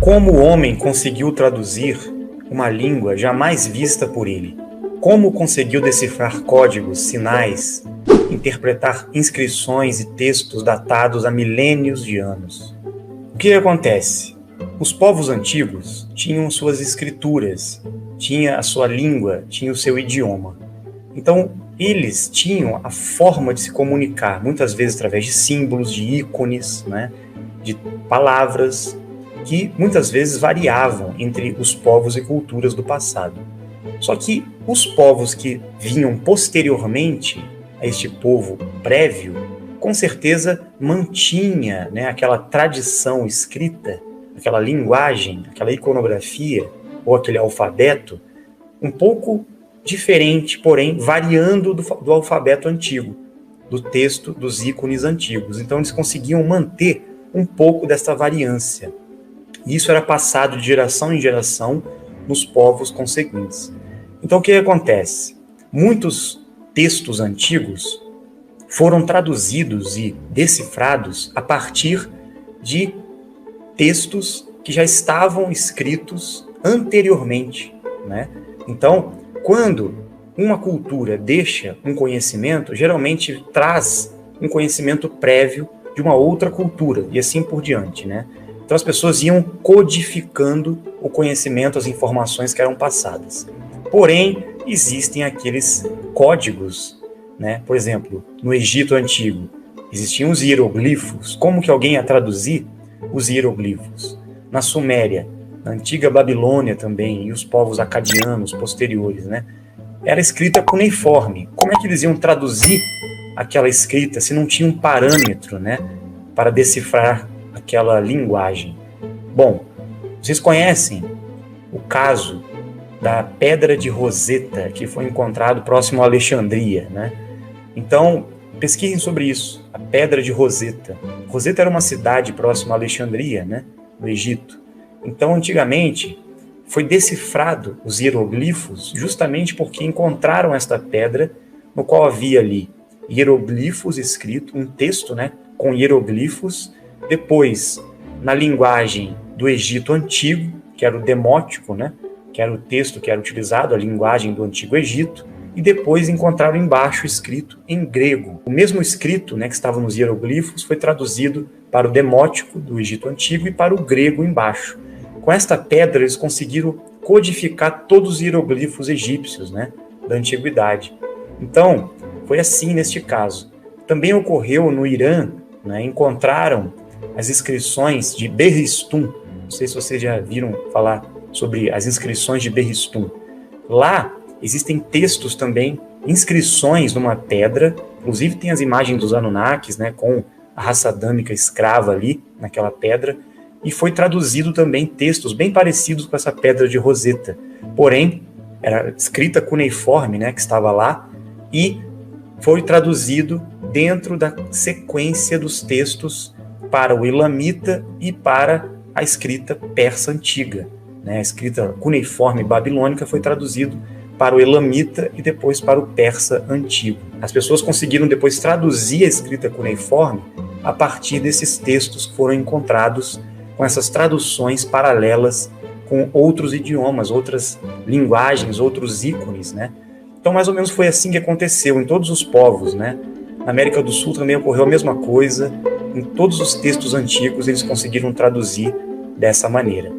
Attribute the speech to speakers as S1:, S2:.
S1: Como o homem conseguiu traduzir uma língua jamais vista por ele? Como conseguiu decifrar códigos, sinais, interpretar inscrições e textos datados há milênios de anos? O que acontece? Os povos antigos tinham suas escrituras, tinha a sua língua, tinha o seu idioma. Então, eles tinham a forma de se comunicar, muitas vezes através de símbolos, de ícones, de palavras, que muitas vezes variavam entre os povos e culturas do passado. Só que os povos que vinham posteriormente a este povo prévio, com certeza mantinha aquela tradição escrita, aquela linguagem, aquela iconografia ou aquele alfabeto um pouco diferente, porém variando do alfabeto antigo, do texto, dos ícones antigos. Então eles conseguiam manter um pouco dessa variância. E isso era passado de geração em geração nos povos conseguintes. Então o que acontece? Muitos textos antigos foram traduzidos e decifrados a partir de textos que já estavam escritos anteriormente, Então, quando uma cultura deixa um conhecimento, geralmente traz um conhecimento prévio de uma outra cultura, e assim por diante, Então as pessoas iam codificando o conhecimento, as informações que eram passadas. Porém, existem aqueles códigos, Por exemplo, no Egito Antigo, existiam os hieroglifos. Como que alguém ia traduzir os hieroglifos? Na Suméria, na antiga Babilônia também, e os povos acadianos posteriores, Era escrita cuneiforme. Como é que eles iam traduzir aquela escrita se não tinha um parâmetro, para decifrar aquela linguagem? Bom, vocês conhecem o caso da Pedra de Roseta, que foi encontrado próximo a Alexandria, Então, pesquisem sobre isso, a Pedra de Roseta. Roseta era uma cidade próxima a Alexandria, no Egito. Então, antigamente, foi decifrado os hieroglifos justamente porque encontraram esta pedra no qual havia ali hieroglifos escrito, um texto, com hieroglifos. Depois, na linguagem do Egito Antigo, que era o demótico, que era o texto que era utilizado, a linguagem do Antigo Egito, e depois encontraram embaixo escrito em grego. O mesmo escrito, que estava nos hieroglifos, foi traduzido para o demótico do Egito Antigo e para o grego embaixo. Com esta pedra, eles conseguiram codificar todos os hieroglifos egípcios, da antiguidade. Então, foi assim neste caso. Também ocorreu no Irã, encontraram as inscrições de Berristum. Não sei se vocês já viram falar sobre as inscrições de Berristum. Lá existem textos também, inscrições numa pedra, inclusive tem as imagens dos Anunnakis, com a raça adâmica escrava ali naquela pedra, e foi traduzido também textos bem parecidos com essa Pedra de Roseta. Porém, era escrita cuneiforme, que estava lá, e foi traduzido dentro da sequência dos textos para o elamita e para a escrita persa antiga. A escrita cuneiforme babilônica foi traduzido para o elamita e depois para o persa antigo. As pessoas conseguiram depois traduzir a escrita cuneiforme a partir desses textos que foram encontrados com essas traduções paralelas com outros idiomas, outras linguagens, outros ícones, Então, mais ou menos foi assim que aconteceu em todos os povos, Na América do Sul também ocorreu a mesma coisa. Em todos os textos antigos, eles conseguiram traduzir dessa maneira.